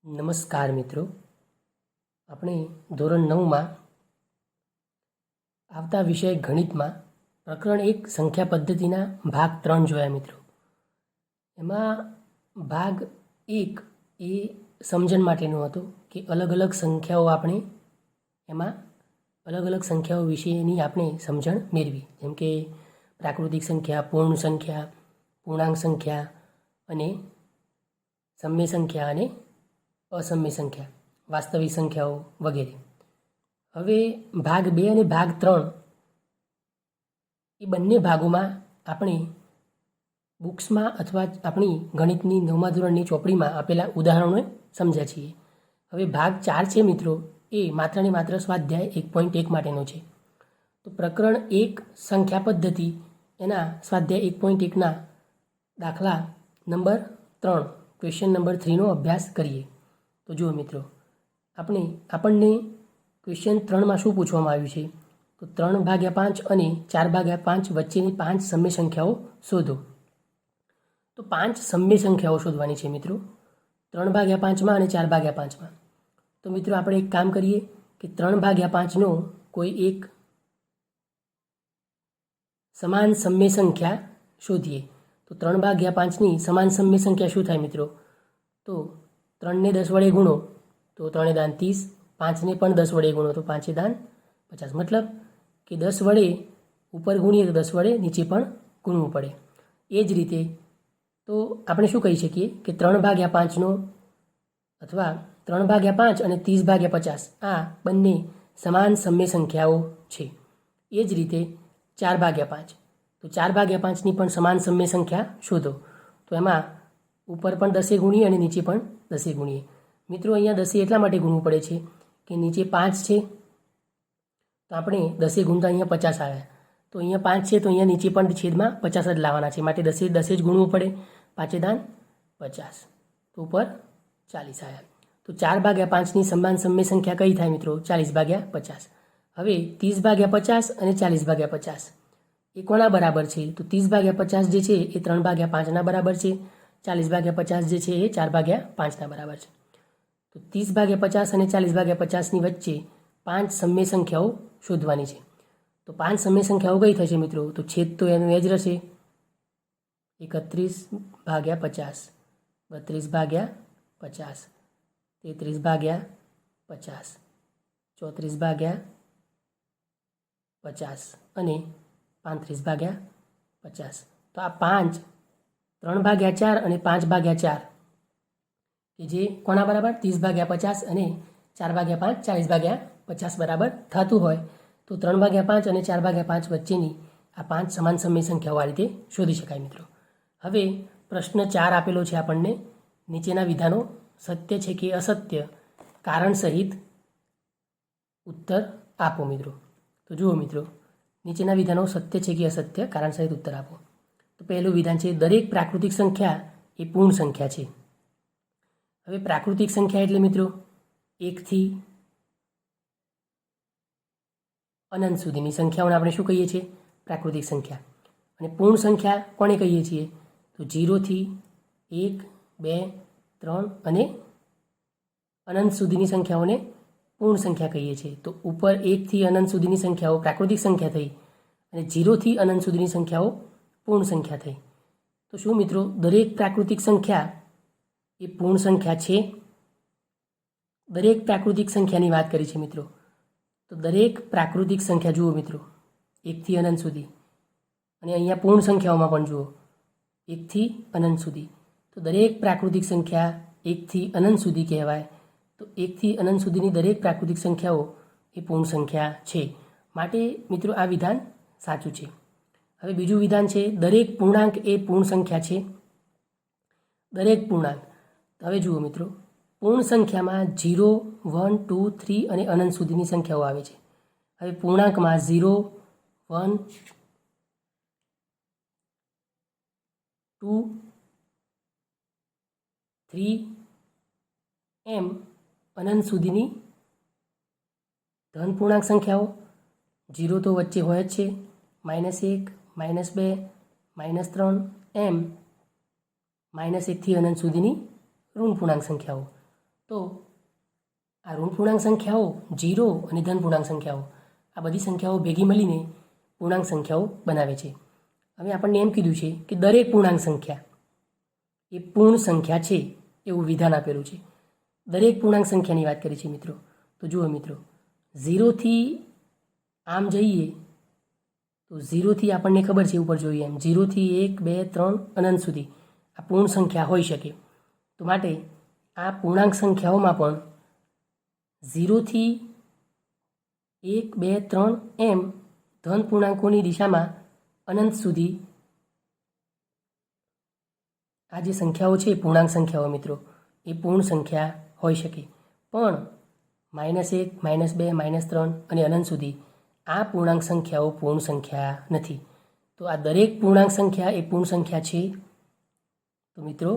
નમસ્કાર મિત્રો, આપણે ધોરણ 9માં આવતા વિષય ગણિતમાં પ્રકરણ 1 સંખ્યા પદ્ધતિના ભાગ 3 જોયા મિત્રો. એમાં ભાગ 1 એ સમજણ માટેનો હતો કે અલગ અલગ સંખ્યાઓ આપણે એમાં અલગ અલગ સંખ્યાઓ વિશેની આપણે સમજણ મેળવી, જેમ કે પ્રાકૃતિક સંખ્યા, પૂર્ણ સંખ્યા, પૂર્ણાંક સંખ્યા અને સમય સંખ્યા અને અસમ્ય સંખ્યા, વાસ્તવિક સંખ્યાઓ વગેરે. હવે ભાગ 2 અને ભાગ 3 એ બંને ભાગોમાં આપણે બુક્સમાં અથવા આપણી ગણિતની 9મા ધોરણની ચોપડીમાં આપેલા ઉદાહરણો સમજ્યા છીએ. હવે ભાગ 4 છે મિત્રો, એ માત્ર ને માત્ર સ્વાધ્યાય 1.1 માટેનો છે. તો પ્રકરણ 1 સંખ્યા પદ્ધતિ એના સ્વાધ્યાય 1.1ના દાખલા નંબર 3 ક્વેશ્ચન નંબર 3નો અભ્યાસ કરીએ. તો જુઓ મિત્રો, આપણને ક્વેશ્ચન 3માં શું પૂછવામાં આવ્યું છે? તો 3/5 અને 4/5 વચ્ચેની 5 સમય સંખ્યાઓ શોધો. તો 5 સમય સંખ્યાઓ શોધવાની છે મિત્રો, 3/5માં અને 4/5માં. તો મિત્રો આપણે એક કામ કરીએ કે 3/5નો કોઈ એક સમાન સમય સંખ્યા શોધીએ. તો 3/5ની સમાન સમય સંખ્યા શું થાય મિત્રો? તો 3ને 10 વડે ગુણો તો 3 દાન 30, 5ને પણ 10 વડે ગુણો તો 5 દાન 50. મતલબ કે 10 વડે ઉપર ગુણીએ તો 10 વડે નીચે પણ ગુણવું પડે. એ જ રીતે તો આપણે શું કહી શકીએ કે 3/5નો અથવા 3/5 અને 30/50 આ બંને સમાન સમય સંખ્યાઓ છે. એ જ રીતે 4/5, તો 4/5ની પણ સમાન સમય સંખ્યા શોધો. તો એમાં ઉપર પણ 10 ગુણીએ અને નીચે પણ 10 ગુણીએ. મિત્રો અહીંયા 10 એટલા માટે ગુણવું પડે છે કે નીચે 5 છે, તો આપણે 10 ગુણતા અહીંયા 50 આવ્યા. તો અહીંયા 5 છે તો અહીંયા નીચે પણ છેદમાં 50 જ લાવવાના છે, માટે 10 જ ગુણવું પડે. 5 દાન 50, તો ઉપર 40 આવ્યા. તો 4/5ની સમાન સમય સંખ્યા કઈ થાય મિત્રો? 40/50. હવે 30/50 અને 40/50 એ કોના બરાબર છે? તો 30/50 જે છે એ 3/5ના બરાબર છે, 40/50 જે છે એ 4/5ના બરાબર છે. તો 30/50 અને 40/50ની વચ્ચે 5 સમય સંખ્યાઓ શોધવાની છે. તો 5 સમય સંખ્યાઓ કઈ થશે મિત્રો? તો છેદ તો એનું એ જ રહેશે, 31/50, 32/50, 33/50, 34/50 અને 35/50. તો આ 5 3/4 અને 5/4 કે જે કોના બરાબર? 30/50 અને 4/5 40/50 બરાબર થતું હોય તો 3/5 અને 4/5 વચ્ચેની આ 5 સમાન સમય સંખ્યાઓ આ રીતે શોધી શકાય મિત્રો. હવે પ્રશ્ન 4 આપેલો છે આપણને, નીચેના વિધાનો સત્ય છે કે અસત્ય કારણ સહિત ઉત્તર આપો મિત્રો. તો જુઓ મિત્રો, નીચેના વિધાનો સત્ય છે કે અસત્ય કારણ સહિત ઉત્તર આપો. તો પહેલું વિધાન છે, દરેક પ્રાકૃતિક સંખ્યા એ પૂર્ણ સંખ્યા છે. હવે પ્રાકૃતિક સંખ્યા એટલે મિત્રો 1 થી અનંત સુધીની સંખ્યાઓને આપણે શું કહીએ છીએ? પ્રાકૃતિક સંખ્યા. અને પૂર્ણ સંખ્યા કોને કહીએ છીએ? તો 0 થી 1, 2, 3 અને અનંત સુધીની સંખ્યાઓને પૂર્ણ સંખ્યા કહીએ છીએ. તો ઉપર 1 થી અનંત સુધીની સંખ્યાઓ પ્રાકૃતિક સંખ્યા થઈ અને 0 થી અનંત સુધીની સંખ્યાઓ પૂર્ણ સંખ્યા થઈ. તો શું મિત્રો દરેક પ્રાકૃતિક સંખ્યા એ પૂર્ણ સંખ્યા છે? દરેક પ્રાકૃતિક સંખ્યાની વાત કરી છે મિત્રો. તો દરેક પ્રાકૃતિક સંખ્યા જુઓ મિત્રો 1 થી અનંત સુધી, અને અહીંયા પૂર્ણ સંખ્યાઓમાં પણ જુઓ 1 થી અનંત સુધી. તો દરેક પ્રાકૃતિક સંખ્યા 1 થી અનંત સુધી કહેવાય. તો 1 થી અનંત સુધીની દરેક પ્રાકૃતિક સંખ્યાઓ એ પૂર્ણ સંખ્યા છે. માટે મિત્રો આ વિધાન સાચું છે. હવે બીજું વિધાન છે, દરેક પૂર્ણાંક એ પૂર્ણ સંખ્યા છે. દરેક પૂર્ણાંક. હવે જુઓ મિત્રો, પૂર્ણ સંખ્યામાં 0, 1, 2, 3 અને અનંત સુધીની સંખ્યાઓ આવે છે. હવે પૂર્ણાંકમાં 0, 1, 2, 3 એમ અનંત સુધીની ધન પૂર્ણાંક સંખ્યાઓ. 0 તો વચ્ચે હોય જ છે, -1, -2, -3 એમ -1 થી અનંત સુધીની ઋણ પૂર્ણાંક સંખ્યાઓ. તો આ ઋણ પૂર્ણાંક સંખ્યાઓ 0 અને ધન પૂર્ણાંક સંખ્યાઓ આ બધી સંખ્યાઓ ભેગી મળીને પૂર્ણાંક સંખ્યાઓ બનાવે છે. હવે આપણને એમ કીધું છે કે દરેક પૂર્ણાંક સંખ્યા એ પૂર્ણ સંખ્યા છે એવું વિધાન આપેલું છે. દરેક પૂર્ણાંક સંખ્યાની વાત કરી છે મિત્રો. તો જુઓ મિત્રો, 0થી આમ જઈએ તો 0થી આપણને ખબર છે ઉપર જોઈએ એમ 0થી 1, 2, 3 અનંત સુધી આ પૂર્ણ સંખ્યા હોઈ શકે. તો માટે આ પૂર્ણાંક સંખ્યાઓમાં પણ 0થી 1, 2, 3 એમ ધન પૂર્ણાંકોની દિશામાં અનંત સુધી આ જે સંખ્યાઓ છે પૂર્ણાંક સંખ્યાઓ મિત્રો એ પૂર્ણ સંખ્યા હોઈ શકે. પણ -1, -2, -3 અને અનંત સુધી આ પૂર્ણાંક સંખ્યાઓ પૂર્ણ સંખ્યા નથી. તો આ દરેક પૂર્ણાંક સંખ્યા એ પૂર્ણ સંખ્યા છે. તો મિત્રો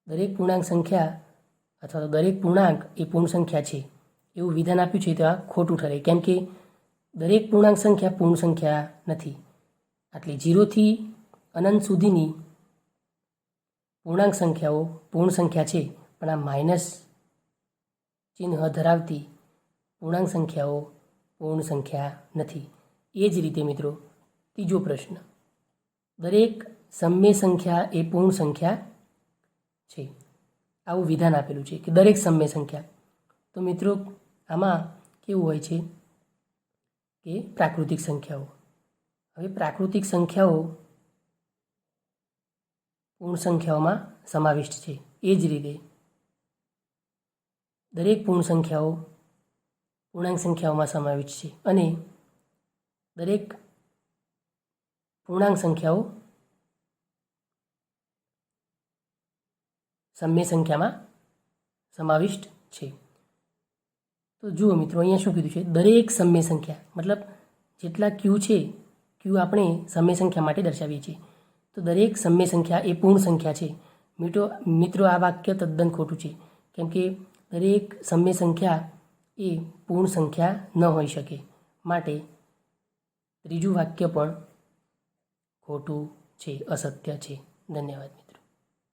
દરેક પૂર્ણાંક સંખ્યા અથવા તો દરેક પૂર્ણાંક એ પૂર્ણ સંખ્યા છે એવું વિધાન આપ્યું છે તો આ ખોટું ઠરે, કેમ કે દરેક પૂર્ણાંક સંખ્યા પૂર્ણ સંખ્યા નથી. એટલે 0થી અનંત સુધીની પૂર્ણાંક સંખ્યાઓ પૂર્ણ સંખ્યા છે, પણ આ માઇનસ ચિહ્ન ધરાવતી પૂર્ણાંક સંખ્યાઓ પૂર્ણ સંખ્યા નથી. એ જ રીતે મિત્રો ત્રીજો પ્રશ્ન, દરેક સમય સંખ્યા એ પૂર્ણ સંખ્યા છે આવું વિધાન આપેલું છે કે દરેક સમય સંખ્યા. તો મિત્રો આમાં કેવું હોય છે કે પ્રાકૃતિક સંખ્યાઓ, હવે પ્રાકૃતિક સંખ્યાઓ પૂર્ણ સંખ્યાઓમાં સમાવિષ્ટ છે. એ જ રીતે દરેક પૂર્ણ સંખ્યાઓ પૂર્ણાંક સંખ્યાઓમાં સમાવિષ્ટ છે અને દરેક પૂર્ણાંક સંખ્યાઓ સમય સંખ્યામાં સમાવિષ્ટ છે. તો જુઓ મિત્રો, અહીંયા શું કીધું છે, દરેક સમય સંખ્યા મતલબ જેટલા ક્યુ છે, ક્યુ આપણે સમય સંખ્યા માટે દર્શાવીએ છીએ, તો દરેક સમય સંખ્યા એ પૂર્ણ સંખ્યા છે. મિત્રો આ વાક્ય તદ્દન ખોટું છે, કેમ કે દરેક સમય સંખ્યા એ પૂર્ણ સંખ્યા ન હોઈ શકે. માટે ત્રીજું વાક્ય પણ ખોટું છે, અસત્ય છે. ધન્યવાદ.